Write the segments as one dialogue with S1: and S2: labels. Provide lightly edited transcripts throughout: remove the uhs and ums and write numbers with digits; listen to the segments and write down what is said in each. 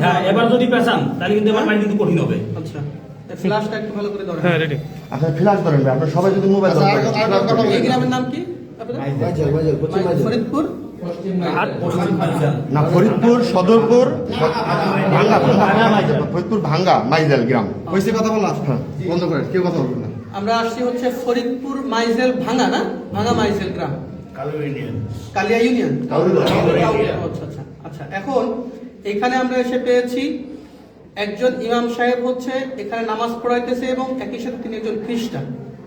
S1: হ্যাঁ, এবার যদি পেছান তাহলে কিন্তু এবার মাইন্ড কিন্তু কঠিন হবে।
S2: আচ্ছা, ফ্ল্যাশটা একটু ভালো করে ধরেন।
S1: হ্যাঁ, রেডি।
S3: আচ্ছা ফ্ল্যাশ ধরেন ভাই, আপনারা সবাই যদি মোবাইল ধরেন।
S2: এই গ্রামের নাম কি ফরিদপুর
S3: না, ফরিদপুর সদরপুর ভাঙ্গা, ফরিদপুর ভাঙ্গা মাইজেল গ্রাম।
S4: হয়েছে কথা বলা বন্ধ করেন, কেউ কথা বলবেন না।
S2: আমরা আসছি হচ্ছে ফরিদপুর মাইজেল ভাঙ্গা, না ভাঙ্গা মাইজেল গ্রাম, কালিয়া ইউনিয়ন। আচ্ছা আচ্ছা আচ্ছা। এখন এখানে আমরা এসে পেয়েছি একজন ইমাম সাহেব হচ্ছে এখানে নামাজ পড়াইতেছে এবং একই সাথে তিনি একজন খ্রিস্টান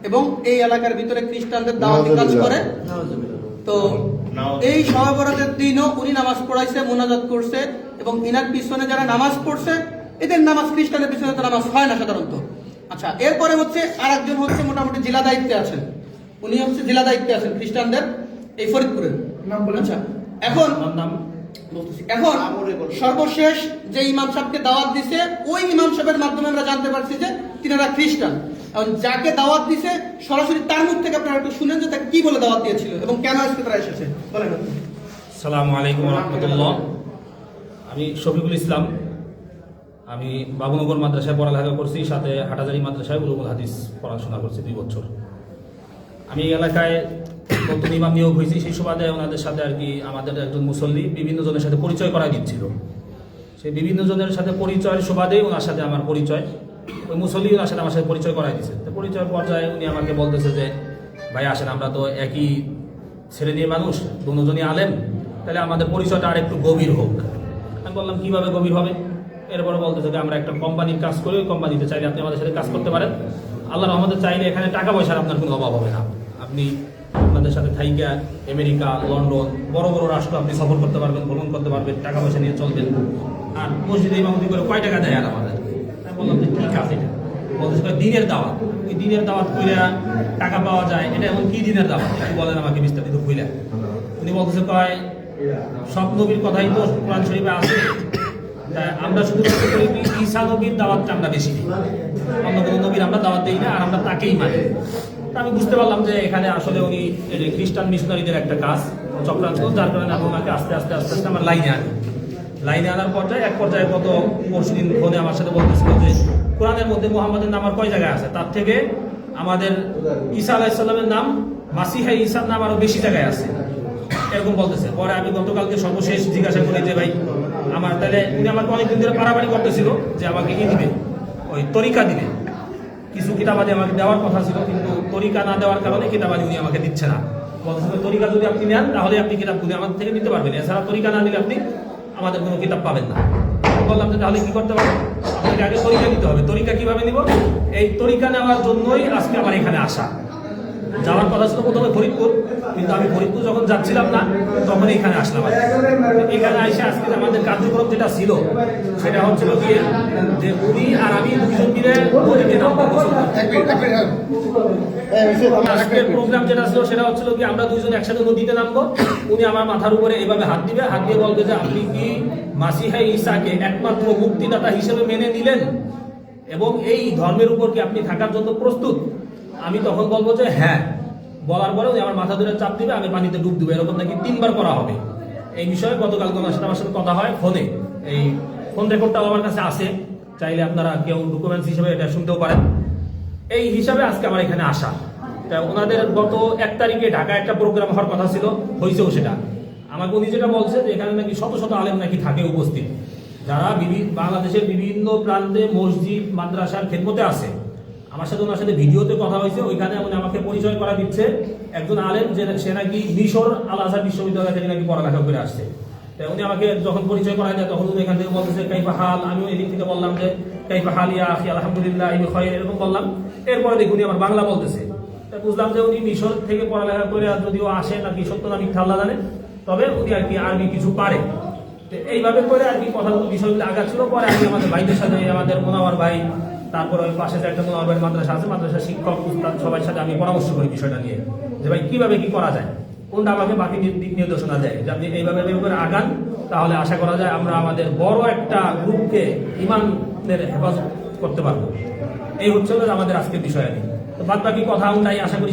S2: এবং এই এলাকার ভিতরে খ্রিস্টানদের দাওয়াতি কাজ করে। তো এই শবে বরাতের দিনও উনি নামাজ পড়াইছে, মোনাজাত করছে এবং ইনার পিছনে যারা নামাজ পড়ছে এদের নামাজ, খ্রিস্টানের পিছনে তো নামাজ হয় না সাধারণত। আচ্ছা, এরপরে হচ্ছে আর একজন হচ্ছে মোটামুটি জেলা দায়িত্বে আছেন, উনি হচ্ছে জেলা দায়িত্বে আছেন খ্রিস্টানদের এই ফরিদপুরের। আচ্ছা, এখন সর্বশেষ যে ইমাম সাহেবকে দাওয়াত দিছে ওই ইমাম সাহেবের মাধ্যমে আমরা জানতে পারছি যে তিনারা খ্রিস্টান। এখন যাকে দাওয়াত দিছে সরাসরি তার মুখ থেকে আপনারা একটু শুনেন যে তাকে কি বলে দাওয়াত দিয়েছিল এবং কেন আজকে তারা এসেছে বলেন।
S1: আসসালামু আলাইকুম ওয়া রাহমাতুল্লাহ। আমি শফিকুল ইসলাম, আমি বাবুনগর মাদ্রাসায় পড়ালেখা করছি, সাথে হাটাজারি মাদ্রাসায় উলুমুল হাদিস পড়াশোনা করছি 2 বছর। আমি এই এলাকায় নতুন ইমাম নিয়োগ হয়েছি, সেই সুবাদে ওনাদের সাথে আর কি আমাদের একজন মুসল্লি বিভিন্ন জনের সাথে পরিচয় করাই দিচ্ছিল। সেই বিভিন্ন জনের সাথে পরিচয়ের সুবাদেই ওনার সাথে আমার পরিচয়, ওই মুসল্লি ওনার সাথে আমার সাথে পরিচয় করাই দিচ্ছে। তো পরিচয়ের পর্যায়ে উনি আমাকে বলতেছে যে ভাই আসেন, আমরা তো একই শ্রেণীর মানুষ, দুজনই আলেম, তাহলে আমাদের পরিচয়টা আর একটু গভীর হোক। আমি বললাম কীভাবে গভীর হবে? এরপরে বলতেছে যে আমরা একটা কোম্পানির কাজ করি, ওই কোম্পানিতে চাইলে আপনি আমাদের সাথে কাজ করতে পারেন। আল্লাহর রহমতে চাইলে এখানে টাকা পয়সার আপনার কোনো অভাব হবে না। আপনি আপনাদের সাথে থাইকা আমেরিকা, লন্ডন, বড় বড় রাষ্ট্র আপনি সফর করতে পারবেন, ভ্রমণ করতে পারবেন, টাকা পয়সা নিয়ে চলবেন। আর মসজিদে ইমামতি করে কয় টাকা দেয় আর আমাদের? আমি বললাম যে কী কাজ এটা? বলতেছে দিনের দাওয়াত। ওই দিনের দাওয়াত কইরা টাকা পাওয়া যায়, এটা এমন কি দিনের দাওয়াত একটু বলেন আমাকে বিস্তারিত কইলা। উনি বলতেছে কয় সব নবীর কথাই তো কোরআন শরীফে আছে, আমরা শুধুমাত্র করি কি ঈসা নবীর দাওয়াতটা আমরা বেশি দিই, অন্য কোনো নবীর আমরা দাওয়াত দিই না, আর আমরা তাকেই মানি। আমি বুঝতে পারলাম যে এখানে আসলে উনি খ্রিস্টান মিশনারিদের একটা কাজ চক্রান্ত, যার কারণে আমি ওনাকে আস্তে আস্তে আস্তে আস্তে আমার লাইনে আনার পর্যায়ে এক পর্যায়ে গত পরশুদিন ফোনে আমার সাথে বলতেছিল যে কোরআনের মধ্যে মুহাম্মাদের নাম আর কয় জায়গায় আছে, তার থেকে আমাদের ঈসা আলাইহিস সালামের নাম, মাসিহা ঈসার নাম আরো বেশি জায়গায় আছে, এরকম বলতেছে। পরে আমি গতকালকে সর্বশেষ জিজ্ঞাসা করি যে ভাই আমার, তাহলে উনি আমাকে অনেকদিন ধরে পারাপারি করতেছিল যে আমাকে কি দিবে, ওই তরিকা দিবে, কিছু কিতাবাদি আমাকে দেওয়ার কথা ছিল, কিন্তু তরিকা না দেওয়ার কারণে কিতাবাদি উনি আমাকে দিচ্ছে না। বলতেছিল তরিকা যদি আপনি নেন তাহলে আপনি কিতাবগুলি আমাদের থেকে নিতে পারবেন, এছাড়া তরিকা না দিলে আপনি আমাদের কোনো কিতাব পাবেন না। বললাম যে তাহলে কি করতে পারবেন? আপনাকে আগে তরিকা নিতে হবে। তরিকা কিভাবে নিব? এই তরিকা নেওয়ার জন্যই আজকে আমার এখানে আসা। যাওয়ার কথা ছিল প্রথমে ফরিদপুর, কিন্তু আমি ফরিদপুর যখন যাচ্ছিলাম না তখন এখানে আসলাম। এখানে এসে আজকে আমাদের কার্যক্রম যেটা ছিল সেটা হচ্ছিল কি যে উনি আর আমি দুজন মিলে নদীতে নামবো। আজকের প্রোগ্রাম যেটা ছিল সেটা হচ্ছিল কি আমরা দুইজন একসাথে নদীতে নামবো। উনি আমার মাথার উপরে এভাবে হাত দিবে, হাত দিয়ে বলবে যে আপনি কি মাসিহা ঈসাকে একমাত্র মুক্তিদাতা হিসেবে মেনে নিলেন এবং এই ধর্মের উপর কি আপনি থাকার জন্য প্রস্তুত? আমি তখন বলবো যে হ্যাঁ। বলার পরে উনি আমার মাথা ধরে চাপ দিবে, আমি পানিতে ডুব দেবো, এরকম নাকি 3 বার করা হবে। এই বিষয়ে গতকাল আমার সাথে কথা হয় ফোনে, এই ফোন রেকর্ডটাও আমার কাছে আছে, চাইলে আপনারা কেউ ডকুমেন্টস হিসেবে এটা শুনতেও পারেন। এই হিসাবে আজকে আমার এখানে আসা। তা ওনাদের গত 1 তারিখে ঢাকায় একটা প্রোগ্রাম হওয়ার কথা ছিল, হয়েছেও সেটা। আমাকে উনি যেটা বলছে যে এখানে নাকি শত শত আলেম নাকি থাকে উপস্থিত, যারা বাংলাদেশের বিভিন্ন প্রান্তে মসজিদ মাদ্রাসার খেদমতে আছে। আমার সাথে ওনার সাথে ভিডিওতে কথা হয়েছে, ওইখানে উনি আমাকে পরিচয় করা দিচ্ছে একজন আলেম যে সে নাকি মিশর আল আজহার বিশ্ববিদ্যালয় থেকে নাকি পড়ালেখা করে আসছে। উনি আমাকে যখন পরিচয় করা যায় তখন উনি এখান থেকে বলতেছে কাইফা হাল, আমিও এদিক থেকে বললাম যে কাইফা হাল ইয়া আখি আলহামদুলিল্লাহ ইবি খায়র, এরকম বললাম। এরপরে দেখুন আমার বাংলা বলতেছে, বুঝলাম যে উনি মিশর থেকে পড়ালেখা করে যদিও আসে নাকি সত্য না মিথ্যা আল্লাহ জানে, তবে উনি আর কি আরবি কিছু পারে। এইভাবে করে আর কি কথাগুলো বিষয়গুলো আগাচ্ছিল। পরে আমি আমাদের ভাইদের সাথে, আমাদের মোনাওয়ার ভাই, তারপর ওই পাশে যে একটা মোনাওয়ার ভাই মাদ্রাসা আছে, মাদ্রাসার শিক্ষক উস্তাদ সবার সাথে আমি পরামর্শ করি বিষয়টা নিয়ে যে ভাই কিভাবে কি করা যায়, কোনটা আমাকে বাকি দিক নির্দেশনা দেয় যে আপনি এইভাবে করে আগান, তাহলে আশা করা যায় আমরা আমাদের বড় একটা গ্রুপকে ইমানের হেফাজত করতে পারবো। এই হচ্ছে আমাদের আজকের বিষয়। তো বাদ বাকি কথা তাই আশা করি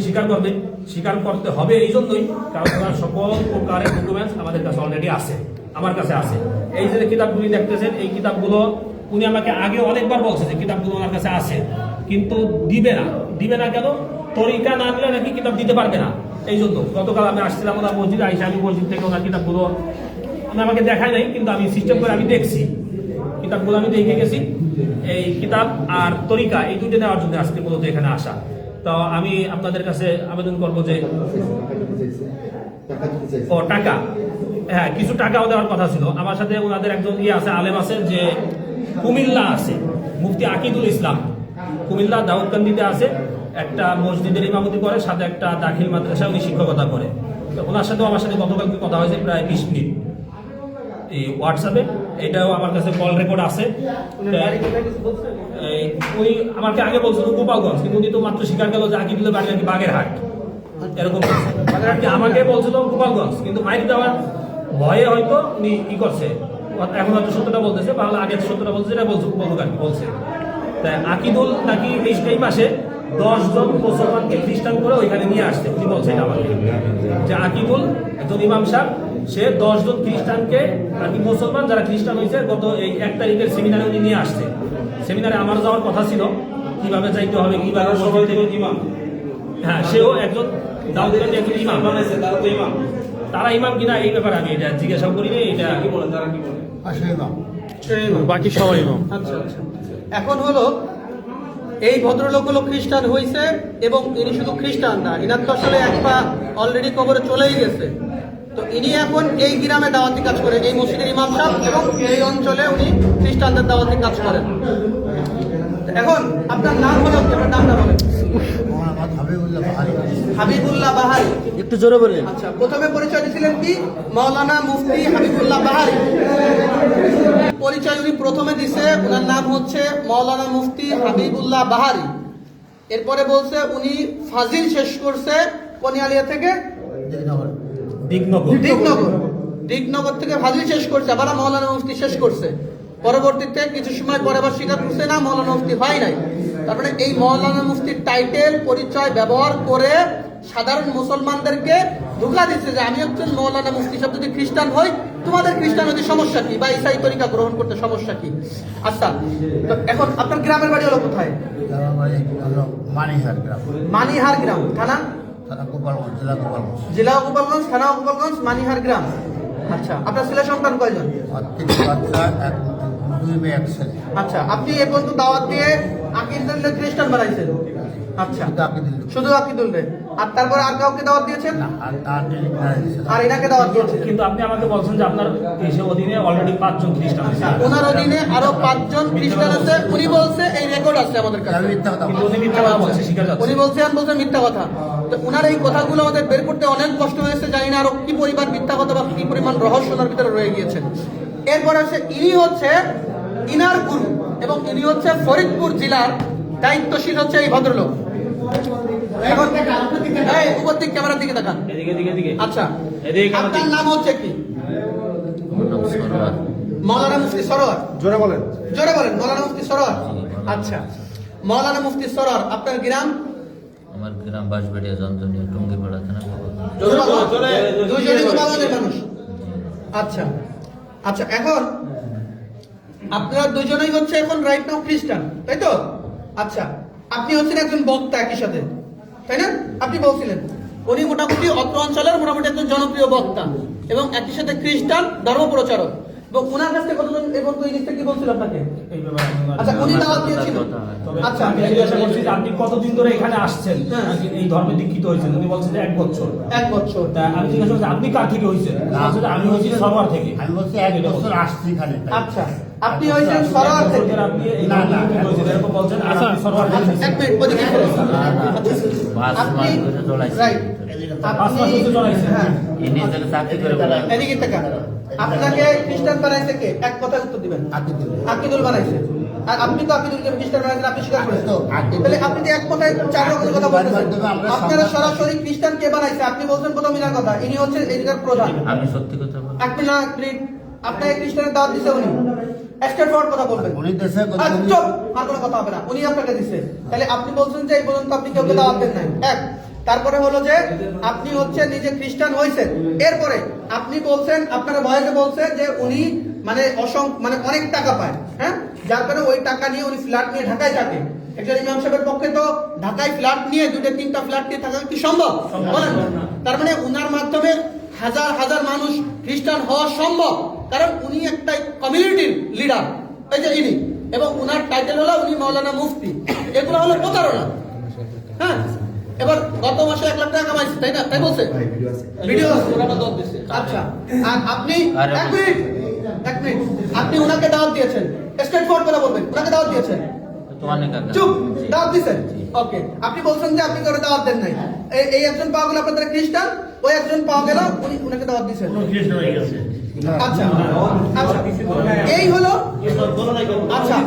S1: স্বীকার করতে হবে এই জন্যই কারণ সকল প্রকারের ডকুমেন্টস আমাদের কাছে অলরেডি আছে। আমার কাছে আছে। এই যে কিতাবগুলি দেখতেছেন, এই কিতাবগুলো উনি আমাকে আগে অনেকবার বলছে যে কিতাবগুলো ওনার কাছে আছে, কিন্তু দিবে না কেন? তরিকা না নিলে নাকি কিতাব দিতে পারবে না। এই জন্য গতকাল আমি আসছিলাম ওনার মসজিদে, আইসা আমি মসজিদ থেকে ওনার কিতাবগুলো উনি আমাকে দেখায় নাই, কিন্তু আমি সিস্টেম করে আমি দেখছি কিতাবগুলো, আমি দেখে গেছি। এই কিতাব আর তরিকা এই দুটো নেওয়ার জন্য আজকে মূলত এখানে আসা। তো আমি আপনাদের কাছে আবেদন করবো যে টাকা, হ্যাঁ কিছু টাকাও দেওয়ার কথা ছিল। আমার সাথে ওনাদের একজন আছে, আলেম আছে, যে কুমিল্লা আছে, মুফতি আকিদুল ইসলাম, কুমিল্লা দাউদকান্দিতে আছে, একটা মসজিদের ইমামতি করে, সাথে একটা দাখিল মাদ্রাসা উনি শিক্ষকতা করে। তো ওনার সাথেও আমার সাথে গতকালকে কথা হয়েছে প্রায় 20 মিনিট এই হোয়াটসঅ্যাপে। এটাও আমার কাছে কল রেকর্ড আছে। উনি আমাকে আগে বলছিল গোপালগঞ্জ, কিন্তু উনি তো মাত্র স্বীকার গেল যে আকিদুলের বাড়ি নাকি বাগেরহাট, এরকম আমাকে বলছিল গোপালগঞ্জ, কিন্তু মাইক দেওয়ার ভয়ে হয়তো উনি ই করছে, এখন হয়তো সত্যটা বলতেছে, তাহলে আগে সত্যটা বলছে, এটা বলছে। তাই আকিদুল নাকি এই মাসে 10 জন মুসলমানকে খ্রিস্টান করে ওইখানে নিয়ে আসছে। উনি বলছে এটা আমাকে, যে আকিদুল একজন ইমাম সাহেব, সে 10 জন খ্রিস্টানকে নাকি মুসলমান যারা খ্রিস্টান হয়েছে গত এই 1 তারিখের সেমিনারে উনি নিয়ে আসছে। সেমিনারে আমার যাওয়ার কথা ছিল, কিভাবে যাইতে হবে, কিভাবে সবাই থেকে ইমাম, হ্যাঁ সেও একজন দাউদকান্দি একজন ইমাম বানাইছে, তারা ইমাম কিনা এই ব্যাপারে আমি এটা জিজ্ঞাসা করিনি। এটা কি বলেন, তারা কি বলে?
S4: বাকি সবাই ইমাম।
S2: আচ্ছা আচ্ছা, এখন হলো এই ভদ্রলোক হলো খ্রিস্টান হয়েছে, এবং ইনি শুধু খ্রিস্টান না, ইনার তো আসলে এক পা অলরেডি কবরে চলেই গেছে। তো ইনি এখন এই গ্রামে দাওয়াতি কাজ করে, এই মসজিদের ইমাম সাহেব, এবং এই অঞ্চলে উনি খ্রিস্টানদের দাওয়াতি কাজ করেন। এখন আপনার নাম হলো কি? আপনার নামটা বলেন। হাবিবুল্লাহ বাহারি।
S4: একটু জোরে বললেন।
S2: আচ্ছা, প্রথমে পরিচয় দিয়েছিলেন কি? মাওলানা মুফতি হাবিবুল্লাহ বাহারি। পরিচয় উনি প্রথমে দিছে, ওনার নাম হচ্ছে মাওলানা মুফতি হাবিবুল্লাহ বাহারি। এরপরে বলছে উনি ফাজিল শেষ করছে কোনিয়ালিয়া থেকে দিগনগর থেকে ফাজিল শেষ করছে, আবার মাওলানা মুফতি শেষ করছে। পরবর্তীতে কিছু সময় পরে আবার স্বীকার করছে না মাওলানা মুফতি হয় নাই। তারপরে এই মাওলানা মুফতির টাইটেল পরিচয় ব্যবহার করে সাধারণ মুসলমানদেরকে ধোঁকা দিচ্ছে যে আমি একজন মাওলানা মুফতি সাহেব, যদি খ্রিস্টান হই তোমাদের খ্রিস্টান হতে সমস্যা কি, বা ইসাই তরিকা গ্রহণ করতে সমস্যা কি? আচ্ছা, তো এখন আপনার গ্রামের বাড়ি হলো কোথায়? মানিহার গ্রাম, থানা জেলা গোপালগঞ্জ, থানা গোপালগঞ্জ, মানিহার গ্রাম। আচ্ছা, আপনার ছেলে সন্তান কয়জন? আচ্ছা, আপনি এ পর্যন্ত দাওয়াত দিয়ে আকিদুল্লাহ খ্রিস্টান বানাইছেন? আচ্ছা, শুধু আকিদুল রে, আর তারপরে আর কাউকে দাওয়াত দিয়েছেন? আর এনাকে দাওয়াত দিয়েছেন?
S1: কিন্তু আপনি আমাকে বলছেন যে আপনার দেশের অধীনে অলরেডি 5 জন খ্রিস্টান আছে,
S2: ওনার অধীনে আরো 5 জন খ্রিস্টান আছে। উনি বলছে, এই রেকর্ড আছে আমাদের কাছে,
S1: কিন্তু উনি মিথ্যা কথা বলছে, স্বীকার যাচ্ছে।
S2: উনি বলছেন মিথ্যা কথা। তো উনার এই কথাগুলো আমাদের বের করতে অনেক কষ্ট হয়েছে, জানি না আরো কি পরিমাণ মিথ্যা কথা বা কি পরিমাণ রহস্য ওনার ভিতরে রয়ে গিয়েছে। এরপর আছে ইনি হচ্ছে ইনার গুরু, এবং ইনি হচ্ছে ফরিদপুর জেলার দায়িত্বশীল হচ্ছে এই ভদ্রলোক। এখন এই উপর দিক ক্যামেরার দিকে তাকান। আচ্ছা, আপনার নাম হচ্ছে কি? মাওলানা মুফতি সরোয়ার।
S4: জোরে বলেন।
S2: জোরে বলেন। মাওলানা মুফতি সরোয়ার। আচ্ছা, মাওলানা মুফতি সরোয়ার, আপনার গ্রাম?
S5: আমার গ্রাম বাঁশবাড়িয়া, জন্দনিয়া, টুঙ্গিপাড়া থানা।
S2: দুইজনই গোপালগঞ্জের মানুষ। আচ্ছা আচ্ছা, এখন আপনারা দুজনেই হচ্ছে এখন রাইট নাও খ্রিস্টান, তাই তো? আচ্ছা, আপনি হচ্ছেন একজন বক্তা একই সাথে, তাই না? আপনি বলছিলেন উনি মোটামুটি অত্র অঞ্চলের মোটামুটি একজন জনপ্রিয় বক্তা, এবং একই সাথে খ্রিস্টান ধর্ম প্রচারক। এবং ওনার কাছ থেকে কতজন এবং এই জিনিসটা কি বলছিল আপনাকে? আচ্ছা, উনি দাওয়াত দিয়েছিল। আচ্ছা,
S1: আমি জিজ্ঞাসা করছি যে আপনি কতদিন ধরে এখানে আসছেন, এই ধর্মে দীক্ষিত হয়েছেন? উনি বলছেন যে 1 বছর।
S2: 1 বছর।
S1: তা আমি জিজ্ঞাসা করছি আপনি কার থেকে হয়েছেন? আমি হয়েছি সরোয়ার থেকে।
S3: আমি বলছি 1 বছর আসছি এখানে।
S2: আচ্ছা, আপনি হয়েছেন সরোয়ার থেকে?
S1: আপনি এরকম বলছেন, আর আপনি সরোয়ার থেকে।
S2: এক মিনিট, ওদিকে চলে আসুন। আপনি রাইট, এদিকে তাকান। আপনাকে খ্রিস্টান বানাইছে কে? এক কথায় উত্তর দিবেন। আকিদুল বানাইছে। আর আপনি তো আকিদুলকে খ্রিস্টান বানাইছেন, আপনি স্বীকার করেন তো? তাহলে আপনি তো এক কথায় 4 রকমের কথা বলতেছেন। আপনারা সরাসরি খ্রিস্টান কে বানাইছে আপনি বলছেন প্রথম ইনার কথা, ইনি হচ্ছে এদিকের প্রধান।
S5: আমি সত্যি কথা বলি।
S2: আপনি না আপনাকে খ্রিস্টানের দাওয়াত দিছে উনি, স্ট্রেট ফরওয়ার্ড কথা বলবেন।
S3: উনি দেশে
S2: চুপ, আর কোনো কথা হবে না। উনি আপনাকে দিছে, তাহলে আপনি বলছেন যে এই পর্যন্ত আপনি কাউকে দাওয়াত দেন নাই। এক, তারপরে হলো যে আপনি হচ্ছে নিজে খ্রিস্টান হয়েছেন, এরপরে আপনি বলছেন, আপনারা ভয়েসে বলছেন যে উনি মানে মানে অনেক টাকা পায়, হ্যাঁ, যার কারণে ওই টাকা নিয়ে উনি ফ্ল্যাট নিয়ে ঢাকায় থাকে। একজন ইমাম সাহেবের পক্ষে তো ঢাকায় ফ্ল্যাট নিয়ে 2-3টা ফ্ল্যাট নিয়ে থাকা কি সম্ভব? বলেন। তার মানে উনার মাধ্যমে হাজার হাজার মানুষ খ্রিস্টান হওয়া সম্ভব, কারণ উনি একটা কমিউনিটির লিডার, এই যে ইনি, এবং উনার টাইটেল হলো উনি মাওলানা মুফতি। এগুলো হলো প্রতারণা। হ্যাঁ, এবার গত মাসে 1 লাখ টাকা কামাইছে, তাই না? তাই বলছে, ভিডিও আছে, ওনারা দাওয়াত দিয়েছে। আচ্ছা, আর আপনি এক মিনিট আপনি ওনাকে দাওয়াত দিয়েছেন, স্ট্রেট ফরওয়ার্ড করে বলবেন, ওনাকে দাওয়াত দিয়েছেন, চুপ, দাওয়াত দিয়েছেন, ওকে। আপনি বলছেন যে আপনি করে দাওয়াত দেন নাই। এই একজন পাওয়া গেল আপনাদের খ্রিস্টান, ওই একজন পাওয়া গেল উনি ওনাকে দাওয়াত দিয়েছেন। আচ্ছা আচ্ছা, এই হলো, আচ্ছা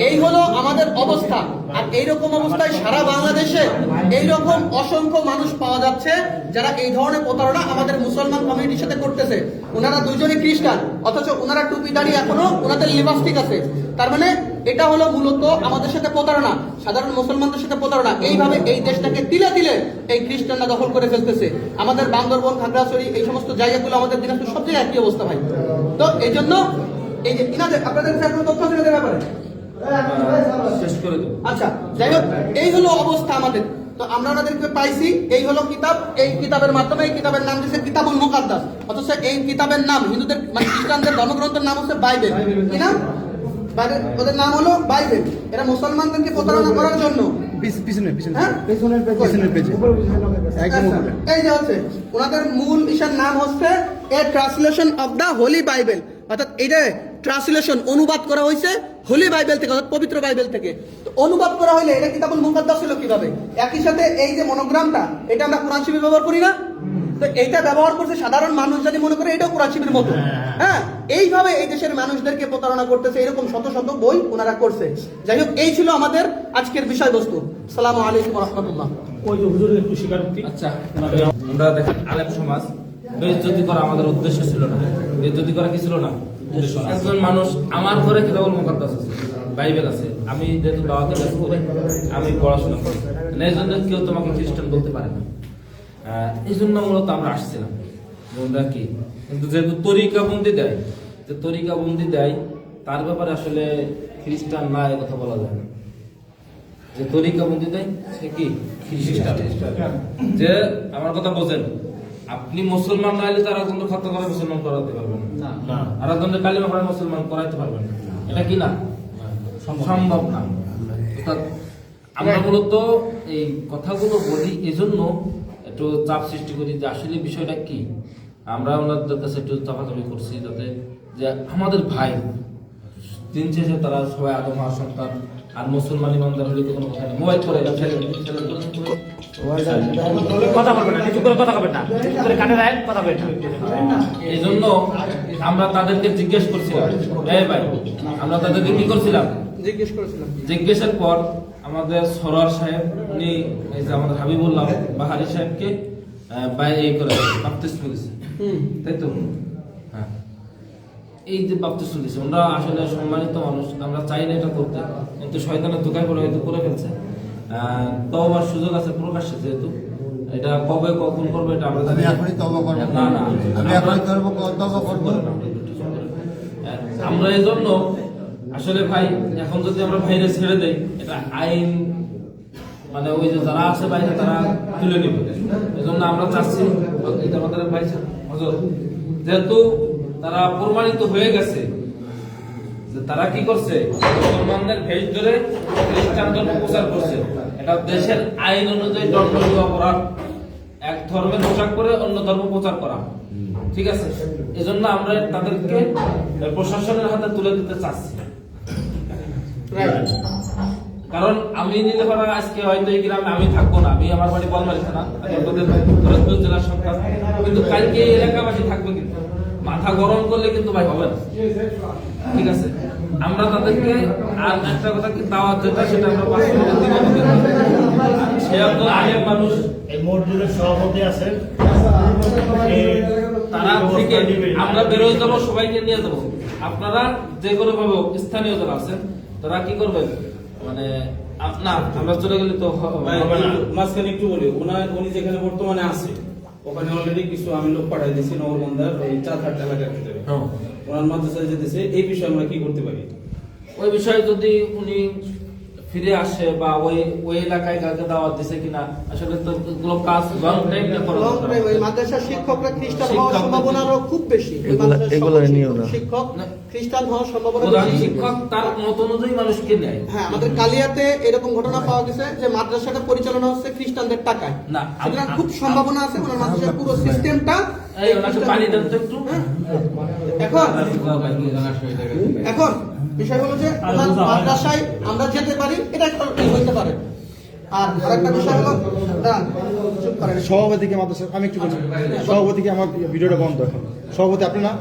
S2: এই হলো আমাদের অবস্থা। আর এইরকম অবস্থায় সারা বাংলাদেশে এইরকম অসংখ্য মানুষ পাওয়া যাচ্ছে যারা এই ধরনের প্রতারণা আমাদের মুসলমান কমিউনিটির সাথে করতেছে। ওনারা দুজনই খ্রিস্টান, অথচ ওনারা টুপি দাঁড়িয়ে এখনো ওনাদের লিপস্টিক আছে। তার মানে এটা হলো মূলত আমাদের সাথে প্রতারণা, সাধারণ মুসলমানদের সাথে প্রতারণা। এইভাবে এই দেশটাকে তিলে তিলে এই খ্রিস্টানরা দখল করে ফেলতেছে। আমাদের বান্দরবন, খাগড়াছড়ি, এই সমস্ত জায়গাগুলো আমাদের দিনাজপুর সব জায়গায় একই অবস্থা ভাই। তো এই জন্য এই যে ইনাদের আপনাদের কাছে কোনো তথ্য আছে এদের ব্যাপারে? আচ্ছা, যাই হোক, এই হলো অবস্থা আমাদের। তো আমরা ওনাদেরকে পাইছি, এই হলো কিতাব, এই কিতাবের মাধ্যমে, এই কিতাবের নাম দিয়েছে কিতাবুল মুকাদ্দাস, অথচ এই কিতাবের নাম হিন্দুদের মানে খ্রিস্টানদের ধর্মগ্রন্থের নাম হচ্ছে বাইবেল। কি নাম? ওদের নাম হলো বাইবেল। এরা মুসলমানদেরকে প্রতারণা করার জন্য এই যে হচ্ছে ওনাদের মূল ইশার নাম হচ্ছে a translation of the holy Bible, অর্থাৎ এটা ট্রান্সলেশন অনুবাদ করা হয়েছে হোলি বাইবেল থেকে, অর্থাৎ পবিত্র বাইবেল থেকে। তো অনুবাদ করা হইলে এটা কিতাবুল মুকাদ্দাস হলো কিভাবে? একই সাথে এই যে মনোগ্রামটা, এটা আমরা কোরআন শরীফে ব্যবহার করি না? তো এইটা ব্যবহার করছে সাধারণ মানুষ, যদি মনে করে এটাও কোরআন শরীফের মতো। হ্যাঁ, এইভাবে এই দেশের মানুষদেরকে প্রতারণা করতেছে, এরকম শত শত বই ওনারা করছে। যাই হোক, এই ছিল আমাদের আজকের বিষয়বস্তু। আসসালামু আলাইকুম ওয়া রাহমাতুল্লাহ।
S1: ওই যে হুজুরের একটু স্বীকারোক্তি। আচ্ছা, আমরা দেখেন আলেম সমাজ বেইজ্জতি করা আমাদের উদ্দেশ্য ছিল না। বেইজ্জতি করা কি ছিল না? একজন মানুষ, আমার ঘরে কিতাবুল মুকাদ্দাস আছে, বাইবেল আছে, আমি যেহেতু দাওয়াতের কাজ করি, আমি পড়াশোনা করি, এই জন্য কেউ তোমাকে খ্রিস্টান বলতে পারে না। এই জন্য মূলত আমরা আসছিলাম কি, কিন্তু যেহেতু তরিকাবন্দি দেয়, যে তরিকাবন্দি দেয় তার ব্যাপারে আসলে খ্রিস্টান না এ কথা বলা যায় না। যে তরিকাবন্দি দেয় সে কি খ্রিস্টান। যে আমার কথা বোঝেন, আপনি মুসলমান না হলে তারা কিন্তু খতম করে মুসলমান করাতে পারবেন না, আর একজনের কালিমা পড়ে মুসলমান করাইতে পারবেন না, এটা কি না? সম্ভব না। অর্থাৎ আমরা মূলত এই কথাগুলো বলি এজন্য একটু চাপ সৃষ্টি করি যে আসলে বিষয়টা কি। আমরা ওনাদের কাছে একটু চাপাচাপি করছি যাতে যে আমাদের ভাই দিন শেষে তারা সবাই আদম হওয়ার সন্তান, আর মুসলমান ইমানদার হলে তো কোনো কথা নেই। মোবাইল করে
S4: কথা বলবেন না, কিছু করে কথা বলবেন না, কানে রায় কথা বলবেন না।
S1: এই জন্য আমরা তাদেরকে জিজ্ঞেস করছিলাম, ভাই আমরা তাদেরকে কি করছিলাম, জিজ্ঞেসের পর আমাদের সরোয়ার সাহেব উনি এই যে আমাদের হাবিবুল্লাহ বাহারি সাহেবকে বাইরে করে বাপ্তিস্ম দিয়েছে, তাই তো? হ্যাঁ, এই যে বাপ্তিস্ম দিয়েছে, আমরা আসলে সম্মানিত মানুষ, আমরা চাই না এটা করতে, কিন্তু শয়তানের ধোঁকায় পড়ে হয়তো করে ফেলছে। তওবার সুযোগ আছে প্রকাশ্যে, যেহেতু এটা কবে কখন করবো এটা আমরা
S3: আমি এখনই তওবা করব
S1: না, না
S3: আমি এখনই তওবা করব।
S1: আমরা এই জন্য আসলে ভাই, এখন যদি আমরা বাইরে ছেড়ে দেই, এটা আইন মানে ওই যে যারা আছে বাইরে তারা তুলে নেবে। এই জন্য আমরা চাচ্ছি এটা আমাদের ভাই হজর, যেহেতু তারা প্রমাণিত হয়ে গেছে যে তারা কি করছে, মুসলমানদের ভেজ ধরে খ্রিস্টান ধর্ম প্রচার করছে, এটা দেশের আইন অনুযায়ী দণ্ডনীয় অপরাধ, এক ধর্মের পোশাক করে অন্য ধর্ম প্রচার করা, ঠিক আছে? এজন্য আমরা তাদেরকে প্রশাসনের হাতে তুলে দিতে চাচ্ছি। কারণ আমি নিলে পারা আজকে হয়তো এই গ্রামে আমি থাকবো না, আমি আমার বাড়ি বলমারি থানা, ফরিদপুর জেলার সন্তান, কিন্তু কালকে এই এলাকাবাসী থাকবে, কিন্তু মাথা গরম করলে কিন্তু ভাই হবে না, ঠিক আছে? আমরা তাদেরকে আর একটা কথা কি দাওয়াত যেটা সেটা আমরা সে আলেম মানুষ,
S6: এই মসজিদের সভাপতি আছেন,
S1: তারা থেকে আমরা বেরোয় যাবো, সবাইকে নিয়ে যাবো। আপনারা যে কোনো ভাবে স্থানীয় যারা আছেন তারা কি করবেন, মানে
S4: না আমরা চলে গেলে তো হবে না।
S1: মাঝখানে একটু বলি, উনি যেখানে বর্তমানে আছে ওখানে অলরেডি কিছু আমি লোক পাঠাই দিয়েছি নগরবন্ধার ওই 4-8 এলাকার ভিতরে।
S4: হ্যাঁ।
S1: ওনার মাদ্রাসায় যেতেছে, এই বিষয়ে আমরা কি করতে পারি?
S4: ওই বিষয়ে যদি উনি ফিরে আসে বা ওই এলাকায় কাকে দাওয়াত দিছে কিনা, আসলে তো এগুলো কাজ লং টাইম করা
S2: লং
S4: দরকার।
S2: টাইম ওই মাদ্রাসার শিক্ষকরা খ্রিস্টান হওয়ার
S4: শিক্ষক-
S2: সম্ভাবনা আরো খুব বেশি। ওই মাদ্রাসার শিক্ষক খ্রিস্টান হওয়ার সম্ভাবনা
S4: প্রধান
S2: বেশি।
S4: শিক্ষক তার মত অনুযায়ী মানুষকে নেয়।
S2: হ্যাঁ, আমাদের কালিয়াতে এরকম ঘটনা পাওয়া গেছে যে মাদ্রাসাটা পরিচালনা হচ্ছে খ্রিস্টানদের টাকায়।
S4: না,
S2: সুতরাং খুব সম্ভাবনা আছে ওনার মাদ্রাসার পুরো সিস্টেমটা
S4: এই ওনাকে পানি দেন তো একটু।
S2: এখন বিষয় হলো যে ওনার মাদ্রাসায় আমরা যেতে পারি, এটা একটা হইতে পারে। আর আরেকটা বিষয় হলো দাঁড়ান, চুপ করেন।
S7: সভাপতিকে মাদ্রাসা আমি একটু বলছি, সভাপতিকে আমার ভিডিওটা বন্ধ এখন। সভাপতি আপনি না